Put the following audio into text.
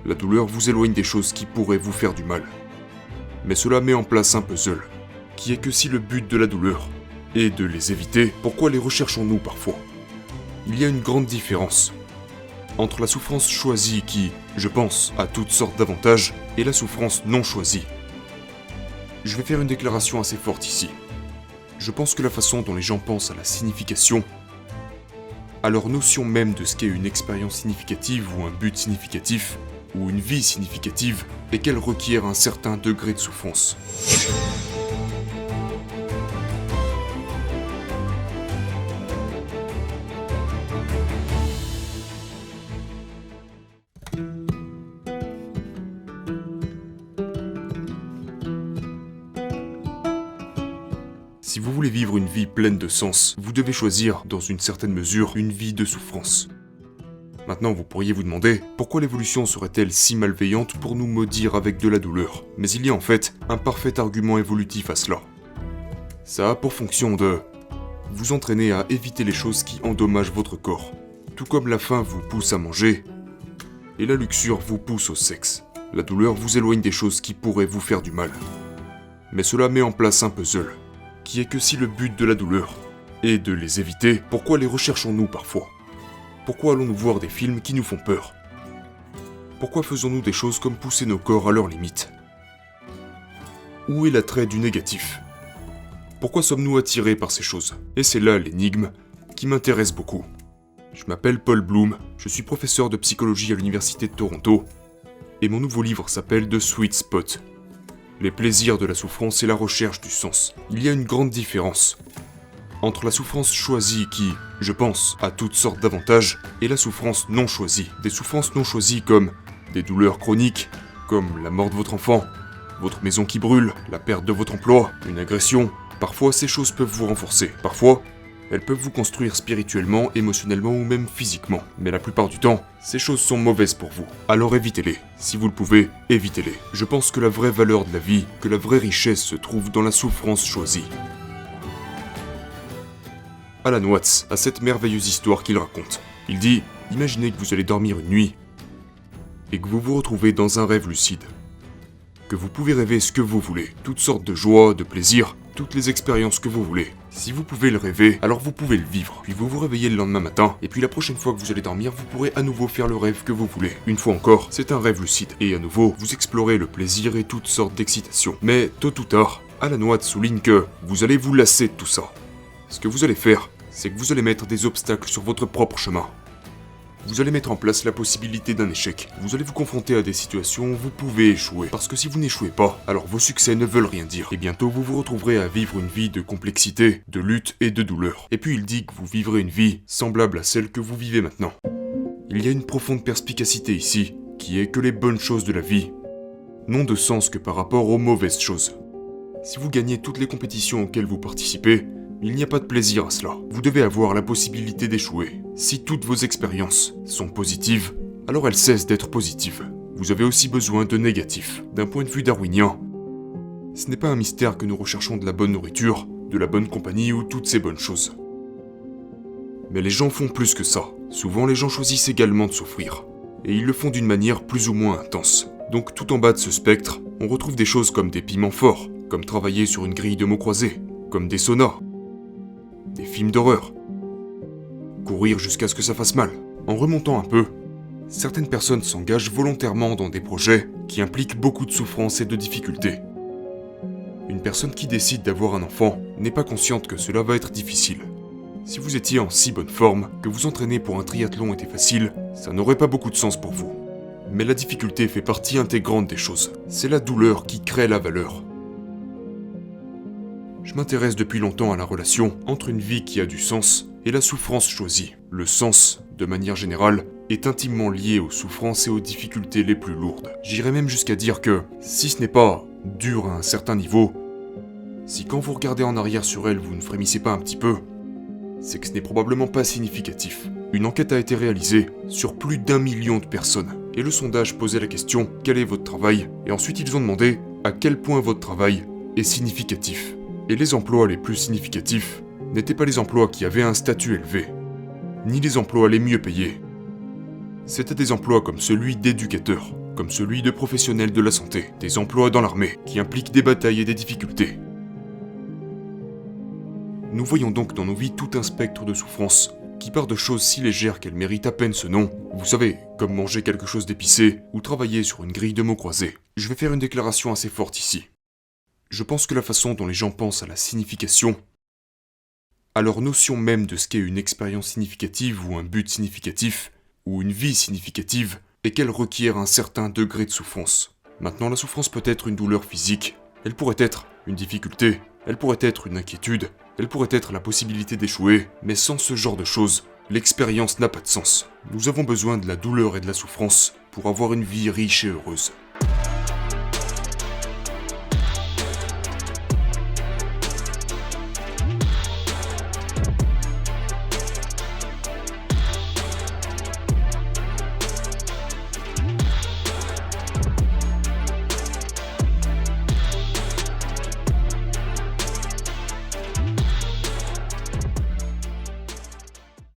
La douleur vous éloigne des choses qui pourraient vous faire du mal. Mais cela met en place un puzzle, qui est que si le but de la douleur est de les éviter, pourquoi les recherchons-nous parfois? Il y a une grande différence entre la souffrance choisie qui, je pense, a toutes sortes d'avantages, et la souffrance non choisie. Je vais faire une déclaration assez forte ici. Je pense que la façon dont les gens pensent à la signification, à leur notion même de ce qu'est une expérience significative ou un but significatif, ou une vie significative, est qu'elle requiert un certain degré de souffrance. Si vous voulez vivre une vie pleine de sens, vous devez choisir, dans une certaine mesure, une vie de souffrance. Maintenant, vous pourriez vous demander, pourquoi l'évolution serait-elle si malveillante pour nous maudire avec de la douleur? Mais il y a en fait un parfait argument évolutif à cela. Ça a pour fonction de vous entraîner à éviter les choses qui endommagent votre corps. Tout comme la faim vous pousse à manger, et la luxure vous pousse au sexe. La douleur vous éloigne des choses qui pourraient vous faire du mal. Mais cela met en place un puzzle, qui est que si le but de la douleur est de les éviter, pourquoi les recherchons-nous parfois? Pourquoi allons-nous voir des films qui nous font peur? Pourquoi faisons-nous des choses comme pousser nos corps à leurs limites? Où est l'attrait du négatif? Pourquoi sommes-nous attirés par ces choses? Et c'est là l'énigme qui m'intéresse beaucoup. Je m'appelle Paul Bloom, je suis professeur de psychologie à l'Université de Toronto, et mon nouveau livre s'appelle The Sweet Spot. Les plaisirs de la souffrance et la recherche du sens. Il y a une grande différence entre la souffrance choisie qui, je pense, a toutes sortes d'avantages, et la souffrance non choisie. Des souffrances non choisies comme des douleurs chroniques, comme la mort de votre enfant, votre maison qui brûle, la perte de votre emploi, une agression. Parfois, ces choses peuvent vous renforcer. Parfois, elles peuvent vous construire spirituellement, émotionnellement ou même physiquement. Mais la plupart du temps, ces choses sont mauvaises pour vous. Alors évitez-les. Si vous le pouvez, évitez-les. Je pense que la vraie valeur de la vie, que la vraie richesse se trouve dans la souffrance choisie. Alan Watts a cette merveilleuse histoire qu'il raconte. Il dit, imaginez que vous allez dormir une nuit et que vous vous retrouvez dans un rêve lucide. Que vous pouvez rêver ce que vous voulez, toutes sortes de joies, de plaisirs, toutes les expériences que vous voulez. Si vous pouvez le rêver, alors vous pouvez le vivre. Puis vous vous réveillez le lendemain matin, et puis la prochaine fois que vous allez dormir, vous pourrez à nouveau faire le rêve que vous voulez. Une fois encore, c'est un rêve lucide. Et à nouveau, vous explorez le plaisir et toutes sortes d'excitations. Mais tôt ou tard, Alan Watts souligne que vous allez vous lasser de tout ça. Ce que vous allez faire, c'est que vous allez mettre des obstacles sur votre propre chemin. Vous allez mettre en place la possibilité d'un échec. Vous allez vous confronter à des situations où vous pouvez échouer. Parce que si vous n'échouez pas, alors vos succès ne veulent rien dire. Et bientôt vous vous retrouverez à vivre une vie de complexité, de lutte et de douleur. Et puis il dit que vous vivrez une vie semblable à celle que vous vivez maintenant. Il y a une profonde perspicacité ici, qui est que les bonnes choses de la vie n'ont de sens que par rapport aux mauvaises choses. Si vous gagnez toutes les compétitions auxquelles vous participez, il n'y a pas de plaisir à cela. Vous devez avoir la possibilité d'échouer. Si toutes vos expériences sont positives, alors elles cessent d'être positives. Vous avez aussi besoin de négatifs. D'un point de vue darwinien, ce n'est pas un mystère que nous recherchons de la bonne nourriture, de la bonne compagnie ou toutes ces bonnes choses. Mais les gens font plus que ça. Souvent les gens choisissent également de souffrir. Et ils le font d'une manière plus ou moins intense. Donc tout en bas de ce spectre, on retrouve des choses comme des piments forts, comme travailler sur une grille de mots croisés, comme des saunas, des films d'horreur, courir jusqu'à ce que ça fasse mal. En remontant un peu, certaines personnes s'engagent volontairement dans des projets qui impliquent beaucoup de souffrance et de difficultés. Une personne qui décide d'avoir un enfant n'est pas consciente que cela va être difficile. Si vous étiez en si bonne forme que vous entraîner pour un triathlon était facile, ça n'aurait pas beaucoup de sens pour vous. Mais la difficulté fait partie intégrante des choses. C'est la douleur qui crée la valeur. Je m'intéresse depuis longtemps à la relation entre une vie qui a du sens et la souffrance choisie. Le sens, de manière générale, est intimement lié aux souffrances et aux difficultés les plus lourdes. J'irais même jusqu'à dire que, si ce n'est pas dur à un certain niveau, si quand vous regardez en arrière sur elle vous ne frémissez pas un petit peu, c'est que ce n'est probablement pas significatif. Une enquête a été réalisée sur plus d'1 million de personnes, et le sondage posait la question « Quel est votre travail ?» Et ensuite ils ont demandé à quel point votre travail est significatif. Et les emplois les plus significatifs n'étaient pas les emplois qui avaient un statut élevé, ni les emplois les mieux payés. C'étaient des emplois comme celui d'éducateur, comme celui de professionnels de la santé, des emplois dans l'armée, qui impliquent des batailles et des difficultés. Nous voyons donc dans nos vies tout un spectre de souffrances, qui part de choses si légères qu'elles méritent à peine ce nom. Vous savez, comme manger quelque chose d'épicé, ou travailler sur une grille de mots croisés. Je vais faire une déclaration assez forte ici. Je pense que la façon dont les gens pensent à la signification, à leur notion même de ce qu'est une expérience significative ou un but significatif, ou une vie significative, est qu'elle requiert un certain degré de souffrance. Maintenant, la souffrance peut être une douleur physique, elle pourrait être une difficulté, elle pourrait être une inquiétude, elle pourrait être la possibilité d'échouer, mais sans ce genre de choses, l'expérience n'a pas de sens. Nous avons besoin de la douleur et de la souffrance pour avoir une vie riche et heureuse.